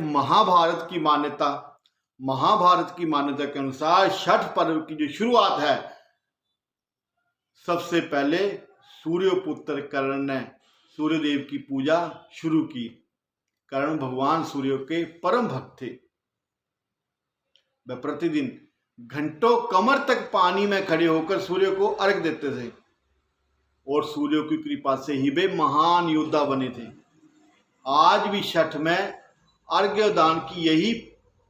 महाभारत की मान्यता के अनुसार छठ पर्व की जो शुरुआत है, सबसे पहले सूर्यपुत्र कर्ण ने सूर्यदेव की पूजा शुरू की। कर्ण भगवान सूर्य के परम भक्त थे। वह प्रतिदिन घंटों कमर तक पानी में खड़े होकर सूर्य को अर्घ देते थे और सूर्य की कृपा से ही वे महान योद्धा बने थे। आज भी छठ में अर्घ्य दान की यही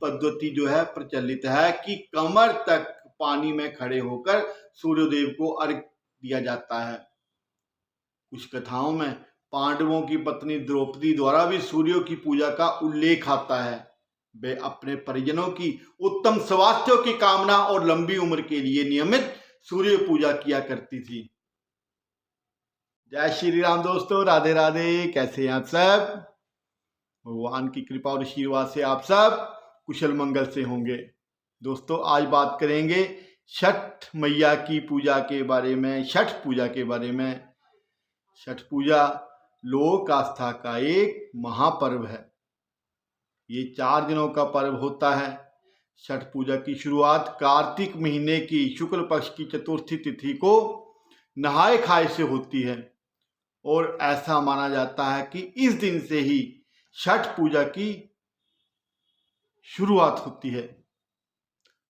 पद्धति जो है प्रचलित है कि कमर तक पानी में खड़े होकर सूर्यदेव को अर्घ दिया जाता है। कुछ कथाओं में पांडवों की पत्नी द्रौपदी द्वारा भी सूर्य की पूजा का उल्लेख आता है। वे अपने परिजनों की उत्तम स्वास्थ्य की कामना और लंबी उम्र के लिए नियमित सूर्य पूजा किया करती थी। जय श्री राम दोस्तों, राधे राधे। कैसे हैं आप सब? भगवान की कृपा और आशीर्वाद से आप सब कुशल मंगल से होंगे। दोस्तों, आज बात करेंगे छठ मैया की पूजा के बारे में, छठ पूजा के बारे में। छठ पूजा लोक आस्था का एक महापर्व है। ये 4 दिनों का पर्व होता है। छठ पूजा की शुरुआत कार्तिक महीने की शुक्ल पक्ष की चतुर्थी तिथि को नहाए खाए से होती है और ऐसा माना जाता है कि इस दिन से ही छठ पूजा की शुरुआत होती है।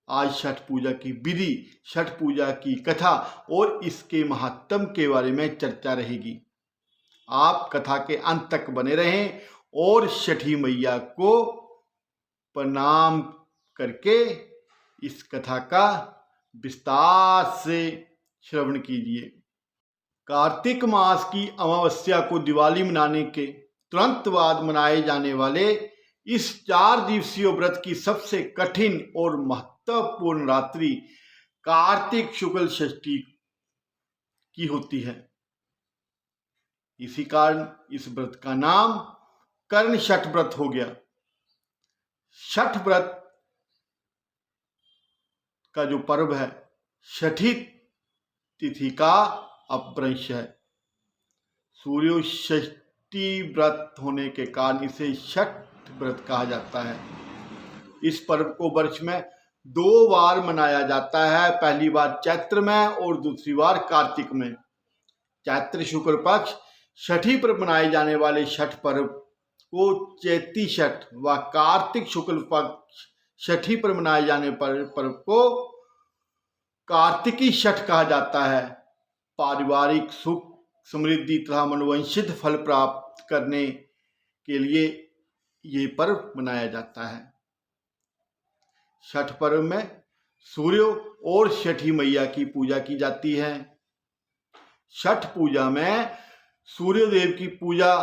आज छठ पूजा की विधि, छठ पूजा की कथा और इसके महत्व के बारे में चर्चा रहेगी। आप कथा के अंत तक बने रहें और छठी मैया को प्रणाम करके इस कथा का विस्तार से श्रवण कीजिए। कार्तिक मास की अमावस्या को दिवाली मनाने के तुरंत बाद मनाए जाने वाले इस 4 दिवसीय व्रत की सबसे कठिन और महत्वपूर्ण रात्रि कार्तिक शुक्ल षष्ठी की होती है। इसी कारण इस व्रत का नाम कर्ण छठ व्रत हो गया। छठ व्रत का जो पर्व है, छठी तिथि का अपभ्रंश है। सूर्य षष्ठी व्रत होने के कारण इसे छठ व्रत कहा जाता है। इस पर्व को वर्ष में 2 बार मनाया जाता है। पहली बार चैत्र में और दूसरी बार कार्तिक में। चैत्र शुक्ल पक्ष छठी पर मनाए जाने वाले छठ पर्व को चैती छठ व कार्तिक शुक्ल पक्ष छठी पर मनाए जाने पर्व को कार्तिकी छठ कहा जाता है। पारिवारिक सुख, समृद्धि तथा मनोवांछित फल प्राप्त करने के लिए ये पर्व मनाया जाता है। छठ पर्व में सूर्य और छठी मैया की पूजा की जाती है। छठ पूजा में सूर्यदेव की पूजा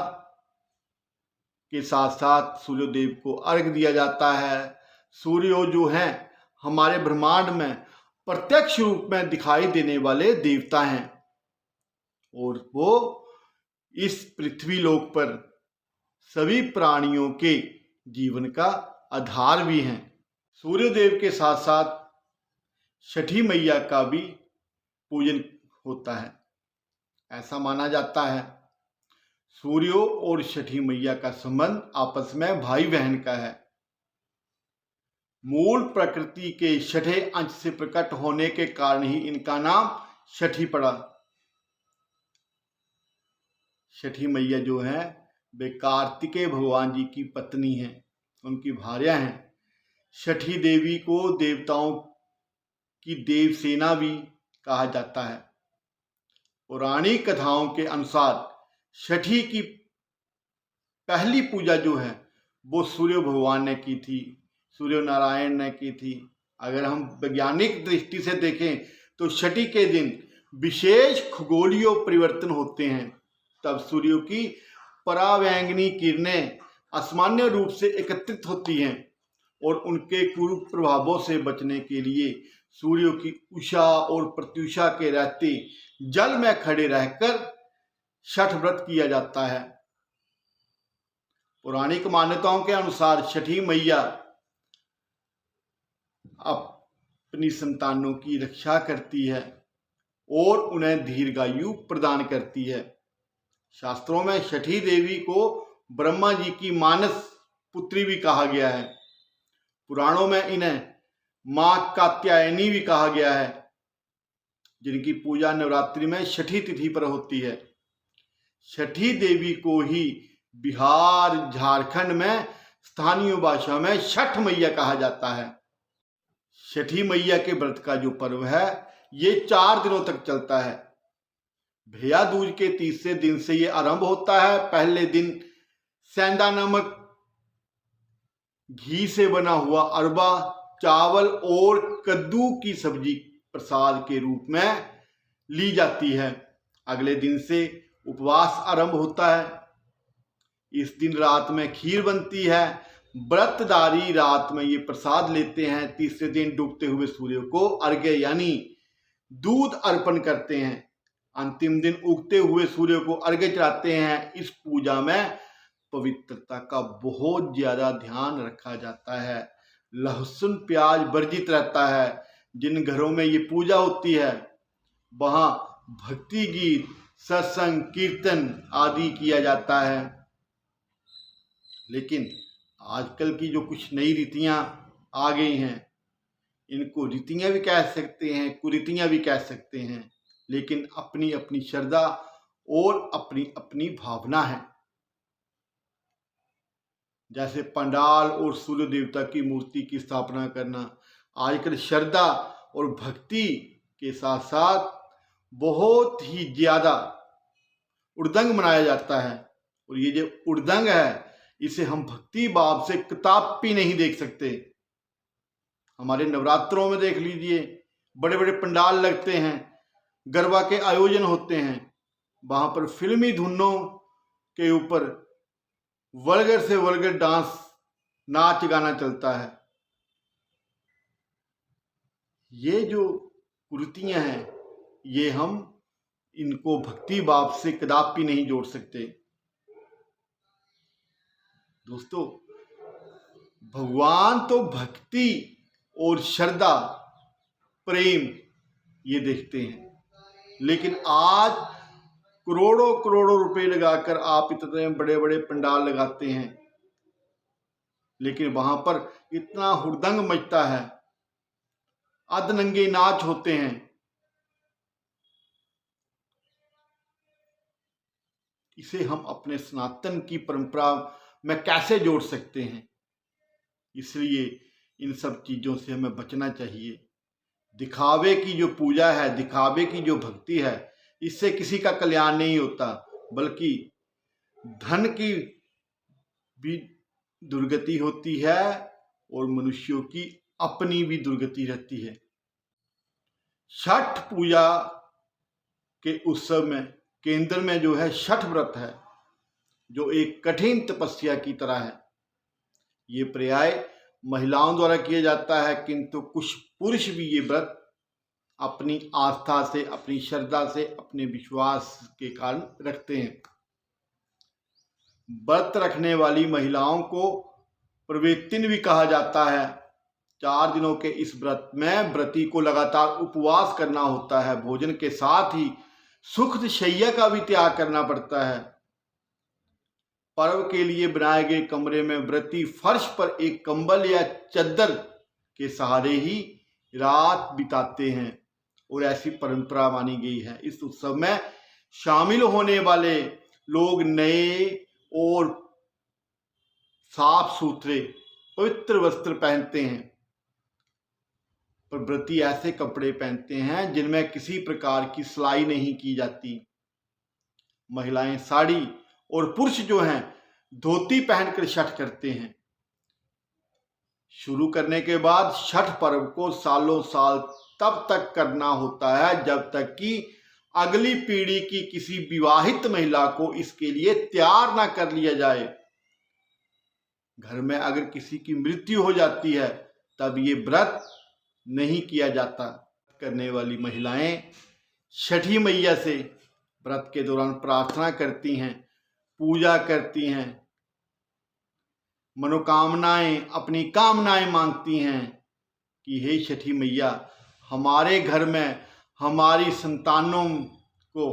के साथ साथ सूर्यदेव को अर्घ दिया जाता है। सूर्य जो हैं हमारे ब्रह्मांड में प्रत्यक्ष रूप में दिखाई देने वाले देवता हैं और वो इस पृथ्वी लोक पर सभी प्राणियों के जीवन का आधार भी हैं। सूर्यदेव के साथ साथ छठी मैया का भी पूजन होता है। ऐसा माना जाता है सूर्य और छठी मैया का संबंध आपस में भाई बहन का है। मूल प्रकृति के छठे अंश से प्रकट होने के कारण ही इनका नाम छठी पड़ा। छठी मैया जो है वे कार्तिकेय भगवान जी की पत्नी हैं, उनकी भार्या हैं। छठी देवी को देवताओं की देवसेना भी कहा जाता है। पौराणिक कथाओं के अनुसार छठी की पहली पूजा जो है वो सूर्य भगवान ने की थी, सूर्य नारायण ने की थी। अगर हम वैज्ञानिक दृष्टि से देखें तो छठी के दिन विशेष खगोलीय परिवर्तन होते हैं। तब सूर्य की परावैंगनी किरणें असामान्य रूप से एकत्रित होती हैं और उनके कुरूप प्रभावों से बचने के लिए सूर्य की उषा और प्रत्युषा के रहते जल में खड़े रहकर छठ व्रत किया जाता है। पौराणिक मान्यताओं के अनुसार छठी मैया अपनी संतानों की रक्षा करती है और उन्हें दीर्घायु प्रदान करती है। शास्त्रों में छठी देवी को ब्रह्मा जी की मानस पुत्री भी कहा गया है। पुराणों में इन्हें मां कात्यायनी भी कहा गया है, जिनकी पूजा नवरात्रि में छठी तिथि पर होती है। छठी देवी को ही बिहार झारखंड में स्थानीय भाषा में छठ मैया कहा जाता है। छठी मैया के व्रत का जो पर्व है ये 4 दिनों तक चलता है। भैया दूज के तीसरे दिन से ये आरंभ होता है। पहले दिन सेंधा नमक घी से बना हुआ अरबा, चावल और कद्दू की सब्जी प्रसाद के रूप में ली जाती है। अगले दिन से उपवास आरंभ होता है। इस दिन रात में खीर बनती है। व्रतधारी रात में ये प्रसाद लेते हैं। तीसरे दिन डूबते हुए सूर्य को अर्घ्य यानी दूध अर्पण करते हैं। अंतिम दिन उगते हुए सूर्य को अर्घ्य चढ़ाते हैं। इस पूजा में पवित्रता का बहुत ज्यादा ध्यान रखा जाता है। लहसुन प्याज वर्जित रहता है। जिन घरों में ये पूजा होती है वहां भक्ति गीत, सत्संग, कीर्तन आदि किया जाता है। लेकिन आजकल की जो कुछ नई रीतियां आ गई हैं, इनको रीतियां भी कह सकते हैं, कुरीतियां भी कह सकते हैं, लेकिन अपनी अपनी श्रद्धा और अपनी अपनी भावना है। जैसे पंडाल और सूर्य देवता की मूर्ति की स्थापना करना आजकल श्रद्धा और भक्ति के साथ साथ बहुत ही ज्यादा उर्दंग मनाया जाता है। और ये जो उर्दंग है इसे हम भक्ति भाव से कदापि नहीं देख सकते। हमारे नवरात्रों में देख लीजिए, बड़े बड़े पंडाल लगते हैं, गरबा के आयोजन होते हैं, वहां पर फिल्मी धुनों के ऊपर वल्गर से वल्गर डांस, नाच गाना चलता है। ये जो कुरीतियां हैं ये हम इनको भक्ति भाव से कदापि नहीं जोड़ सकते। दोस्तों, भगवान तो भक्ति और श्रद्धा, प्रेम ये देखते हैं, लेकिन आज करोड़ों करोड़ों रुपए लगाकर आप इतने बड़े बड़े पंडाल लगाते हैं, लेकिन वहां पर इतना हुड़दंग मचता है, अधनंगे नाच होते हैं। इसे हम अपने सनातन की परंपरा में कैसे जोड़ सकते हैं? इसलिए इन सब चीजों से हमें बचना चाहिए। दिखावे की जो पूजा है, दिखावे की जो भक्ति है, इससे किसी का कल्याण नहीं होता, बल्कि धन की भी दुर्गति होती है और मनुष्यों की अपनी भी दुर्गति रहती है। छठ पूजा के उत्सव में केंद्र में जो है छठ व्रत है, जो एक कठिन तपस्या की तरह है। ये पर्याय महिलाओं द्वारा किया जाता है, किंतु कुछ पुरुष भी ये व्रत अपनी आस्था से, अपनी श्रद्धा से, अपने विश्वास के कारण रखते हैं। व्रत रखने वाली महिलाओं को प्रवेतिन भी कहा जाता है। 4 दिनों के इस व्रत में व्रती को लगातार उपवास करना होता है। भोजन के साथ ही सुखद शैया का भी त्याग करना पड़ता है। पर्व के लिए बनाए गए कमरे में व्रती फर्श पर एक कंबल या चद्दर के सहारे ही रात बिताते हैं और ऐसी परंपरा मानी गई है। इस उत्सव में शामिल होने वाले लोग नए और साफ सुथरे पवित्र वस्त्र पहनते हैं, पर व्रती ऐसे कपड़े पहनते हैं जिनमें किसी प्रकार की सिलाई नहीं की जाती। महिलाएं साड़ी और पुरुष जो हैं धोती पहनकर छठ करते हैं। शुरू करने के बाद छठ पर्व को सालों साल तब तक करना होता है जब तक कि अगली पीढ़ी की किसी विवाहित महिला को इसके लिए तैयार ना कर लिया जाए। घर में अगर किसी की मृत्यु हो जाती है तब ये व्रत नहीं किया जाता। करने वाली महिलाएं छठी मैया से व्रत के दौरान प्रार्थना करती हैं, पूजा करती हैं, मनोकामनाएं, अपनी कामनाएं मांगती हैं कि हे छठी मैया, हमारे घर में हमारी संतानों को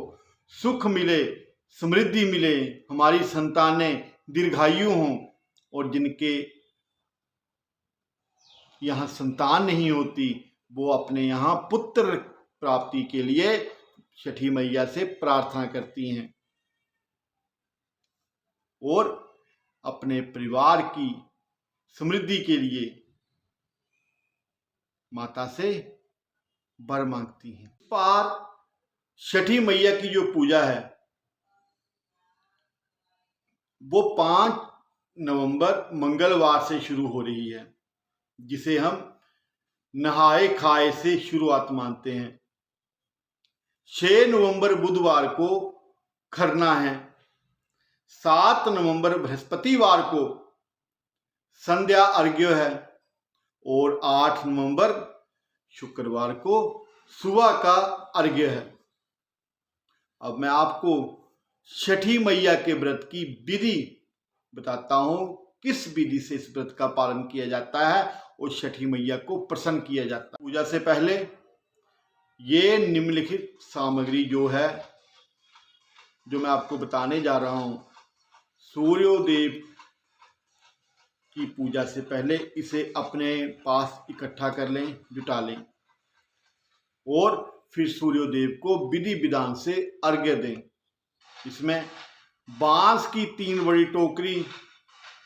सुख मिले, समृद्धि मिले, हमारी संतानें दीर्घायु हों और जिनके यहाँ संतान नहीं होती वो अपने यहाँ पुत्र प्राप्ति के लिए छठी मैया से प्रार्थना करती हैं और अपने परिवार की समृद्धि के लिए माता से वर मांगती हैं। पार छठी मैया की जो पूजा है वो 5 नवंबर मंगलवार से शुरू हो रही है, जिसे हम नहाए खाए से शुरुआत मानते हैं। 6 नवंबर बुधवार को खरना है। 7 नवंबर बृहस्पतिवार को संध्या अर्घ्य है और 8 नवंबर शुक्रवार को सुबह का अर्घ्य है। अब मैं आपको छठी मैया के व्रत की विधि बताता हूं, किस विधि से इस व्रत का पालन किया जाता है और छठी मैया को प्रसन्न किया जाता है। पूजा से पहले ये निम्नलिखित सामग्री जो है, जो मैं आपको बताने जा रहा हूं, सूर्योदय की पूजा से पहले इसे अपने पास इकट्ठा कर लें, जुटा लें और फिर सूर्योदय को विधि विधान से अर्घ्य दें। इसमें बांस की 3 बड़ी टोकरी,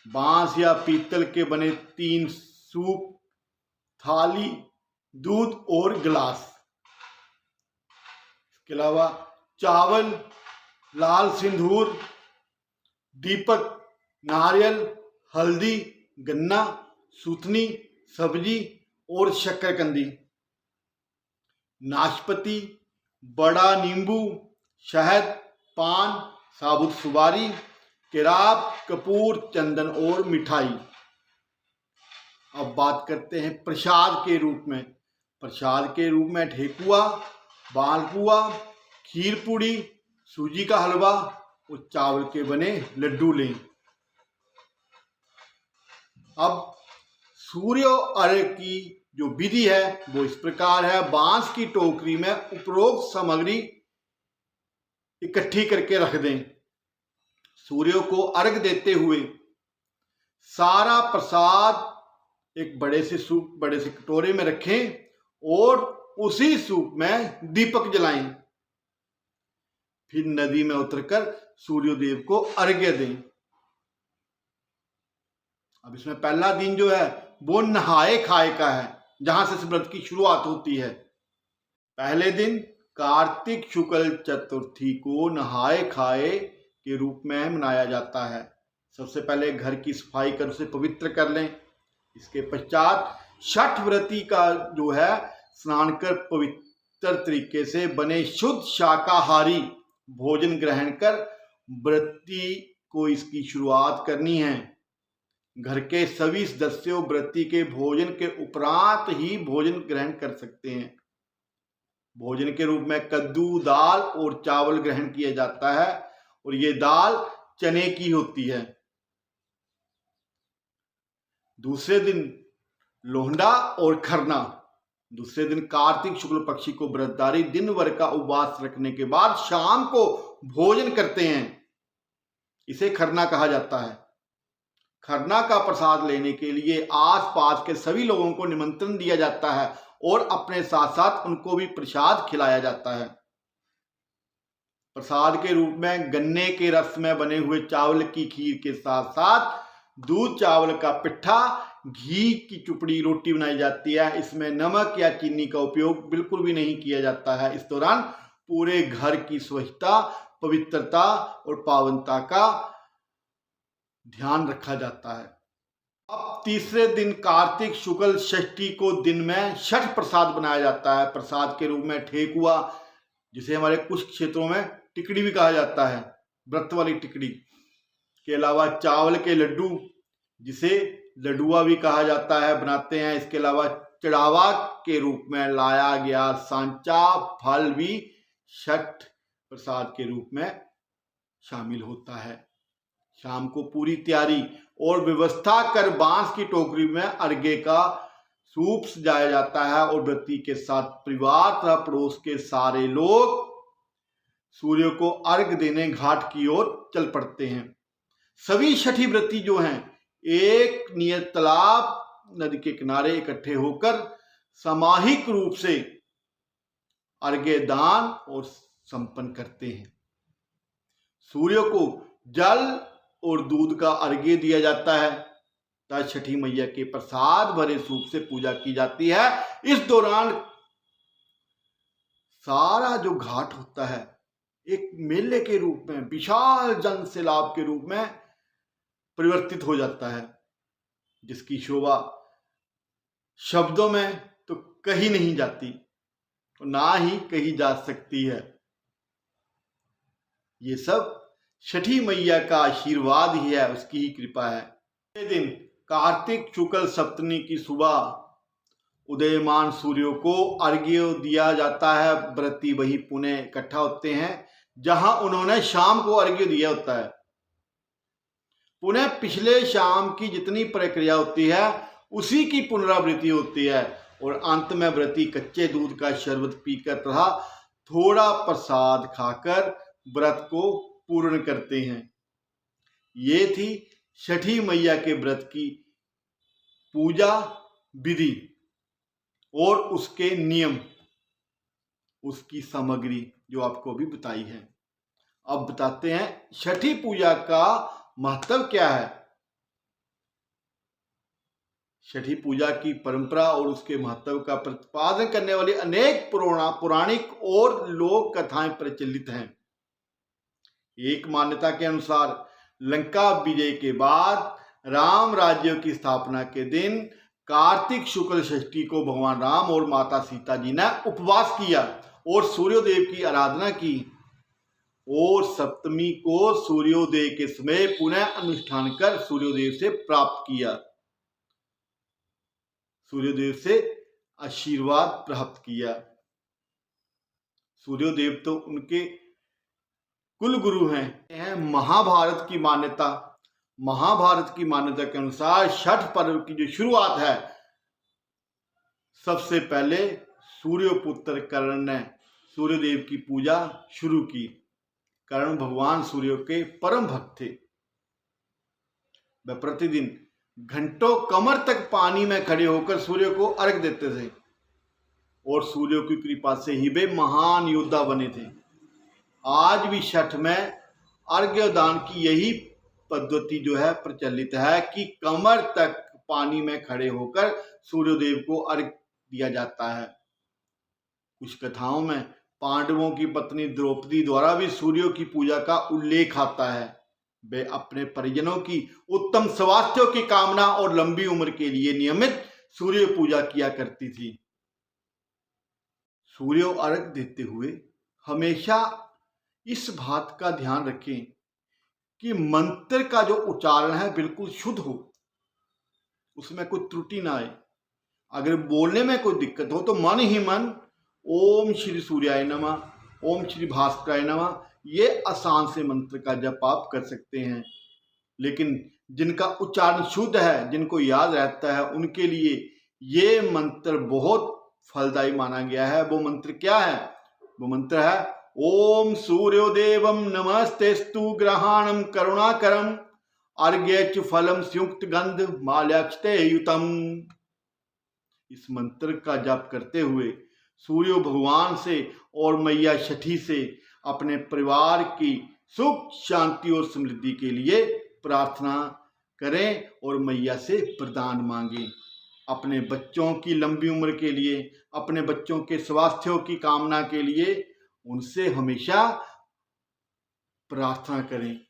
बांस या पीतल के बने 3 सूप, थाली, दूध और गिलास। इसके अलावा चावल, लाल सिंदूर, दीपक, नारियल, हल्दी, गन्ना, सूथनी, सब्जी और शक्करकंदी, नाशपाती, बड़ा नींबू, शहद, पान, साबुत सुपारी, केराव, कपूर, चंदन और मिठाई। अब बात करते हैं प्रसाद के रूप में। प्रसाद के रूप में ठेकुआ, मालपुआ, खीर पूड़ी, सूजी का हलवा और चावल के बने लड्डू लें। अब सूर्य अर्घ्य की जो विधि है वो इस प्रकार है। बांस की टोकरी में उपरोक्त सामग्री इकट्ठी करके रख दें। सूर्य को अर्घ्य देते हुए सारा प्रसाद एक बड़े से कटोरे में रखें और उसी सूप में दीपक जलाएं। फिर नदी में उतरकर सूर्यदेव को अर्घ्य दें। अब इसमें पहला दिन जो है वो नहाए खाए का है, जहां से इस व्रत की शुरुआत होती है। पहले दिन कार्तिक शुक्ल चतुर्थी को नहाए खाए के रूप में मनाया जाता है। सबसे पहले घर की सफाई कर उसे पवित्र कर लें। इसके पश्चात छठ व्रती का जो है स्नान कर पवित्र तरीके से बने शुद्ध शाकाहारी भोजन ग्रहण कर व्रती को इसकी शुरुआत करनी है। घर के सभी सदस्यों व्रती के भोजन के उपरांत ही भोजन ग्रहण कर सकते हैं। भोजन के रूप में कद्दू, दाल और चावल ग्रहण किया जाता है और ये दाल चने की होती है। दूसरे दिन लोहंडा और खरना। दूसरे दिन कार्तिक शुक्ल पक्षी को व्रतधारी दिन भर का उपवास रखने के बाद शाम को भोजन करते हैं। इसे खरना कहा जाता है। खरना का प्रसाद लेने के लिए आसपास के सभी लोगों को निमंत्रण दिया जाता है और अपने साथ साथ उनको भी प्रसाद खिलाया जाता है। प्रसाद के रूप में गन्ने के रस में बने हुए चावल की खीर के साथ साथ दूध चावल का पिट्ठा, घी की चुपड़ी रोटी बनाई जाती है। इसमें नमक या चीनी का उपयोग बिल्कुल भी नहीं किया जाता है। इस दौरान पूरे घर की स्वच्छता, पवित्रता और पावनता का ध्यान रखा जाता है। अब तीसरे दिन कार्तिक शुक्ल षष्ठी को दिन में छठ प्रसाद बनाया जाता है। प्रसाद के रूप में ठेकुआ, जिसे हमारे कुछ क्षेत्रों में टिकड़ी भी कहा जाता है, व्रत वाली टिकड़ी के अलावा चावल के लड्डू, जिसे लड्डुआ भी कहा जाता है, बनाते हैं। इसके अलावा चढ़ावा के रूप में लाया गया सांचा फल भी छठ प्रसाद के रूप में शामिल होता है। शाम को पूरी तैयारी और व्यवस्था कर बांस की टोकरी में अर्घ्य का सूप सजाया जाता है और व्रती के साथ परिवार तथा पड़ोस के सारे लोग सूर्य को अर्घ्य देने घाट की ओर चल पड़ते हैं। सभी छठी व्रती जो हैं एक नियत तालाब नदी के किनारे इकट्ठे होकर सामूहिक रूप से अर्घ्य दान और संपन्न करते हैं। सूर्य को जल और दूध का अर्घ्य दिया जाता है तथा छठी मैया के प्रसाद भरे सूप से पूजा की जाती है। इस दौरान सारा जो घाट होता है एक मेले के रूप में, विशाल जन सैलाब के रूप में परिवर्तित हो जाता है, जिसकी शोभा शब्दों में तो कही नहीं जाती, ना ही कही जा सकती है। ये सब छठी मैया का आशीर्वाद ही है, उसकी ही कृपा है। ये दिन कार्तिक शुक्ल सप्तमी की सुबह उदयमान सूर्य को अर्घ्य दिया जाता है। व्रती वही पुनः इकट्ठा होते हैं जहां उन्होंने शाम को अर्घ्य दिया होता है। पुनः पिछले शाम की जितनी प्रक्रिया होती है उसी की पुनरावृत्ति होती है और अंत में व्रती कच्चे दूध का शरबत पीकर तथा थोड़ा प्रसाद खाकर व्रत को पूर्ण करते हैं। ये थी छठी मैया के व्रत की पूजा विधि और उसके नियम, उसकी सामग्री जो आपको अभी बताई है। अब बताते हैं छठी पूजा का महत्व क्या है। छठी पूजा की परंपरा और उसके महत्व का प्रतिपादन करने वाली अनेक पौराणिक और लोक कथाएं प्रचलित हैं। एक मान्यता के अनुसार लंका विजय के बाद राम राज्य की स्थापना के दिन कार्तिक शुक्ल षष्ठी को भगवान राम और माता सीता जी ने उपवास किया और सूर्योदय की आराधना की और सप्तमी को सूर्योदय के समय पुनः अनुष्ठान कर सूर्योदय से प्राप्त किया, सूर्योदेव से आशीर्वाद प्राप्त किया। सूर्योदेव तो उनके कुल गुरु हैं। महाभारत की मान्यता के अनुसार छठ पर्व की जो शुरुआत है, सबसे पहले सूर्यपुत्र कर्ण ने सूर्यदेव की पूजा शुरू की। कर्ण भगवान सूर्य के परम भक्त थे। वह प्रतिदिन घंटों कमर तक पानी में खड़े होकर सूर्य को अर्घ देते थे और सूर्य की कृपा से ही वे महान योद्धा बने थे। आज भी छठ में अर्घ्य दान की यही पद्धति जो है प्रचलित है कि कमर तक पानी में खड़े होकर सूर्यदेव को अर्घ्य दिया जाता है। कुछ कथाओं में पांडवों की पत्नी द्रौपदी द्वारा भी सूर्य की पूजा का उल्लेख आता है। वे अपने परिजनों की उत्तम स्वास्थ्य की कामना और लंबी उम्र के लिए नियमित सूर्य पूजा किया करती थी। सूर्य अर्घ देते हुए हमेशा इस बात का ध्यान रखें कि मंत्र का जो उच्चारण है बिल्कुल शुद्ध हो, उसमें कोई त्रुटि ना आए। अगर बोलने में कोई दिक्कत हो तो मन ही मन ओम श्री सूर्याय नमः, ओम श्री भास्कराय नमः, ये आसान से मंत्र का जप आप कर सकते हैं। लेकिन जिनका उच्चारण शुद्ध है, जिनको याद रहता है, उनके लिए ये मंत्र बहुत फलदायी माना गया है। वो मंत्र क्या है? वो मंत्र है ओम सूर्योदेवम नमस्तेस्तु ग्रहाणम करुणाकरम अर्घ्य फलम संयुक्त गंध माल्याक्षते युतम। इस मंत्र का जाप करते हुए सूर्य भगवान से और मैया छठी से अपने परिवार की सुख शांति और समृद्धि के लिए प्रार्थना करें और मैया से वरदान मांगें। अपने बच्चों की लंबी उम्र के लिए, अपने बच्चों के स्वास्थ्य की कामना के लिए उनसे हमेशा प्रार्थना करें।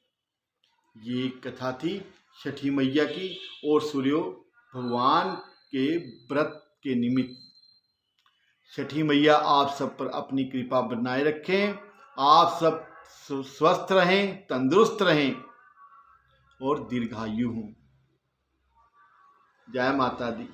ये कथा थी छठी मैया की और सूर्य भगवान के व्रत के निमित्त। छठी मैया आप सब पर अपनी कृपा बनाए रखें। आप सब स्वस्थ रहें, तंदुरुस्त रहें और दीर्घायु हों। जय माता दी।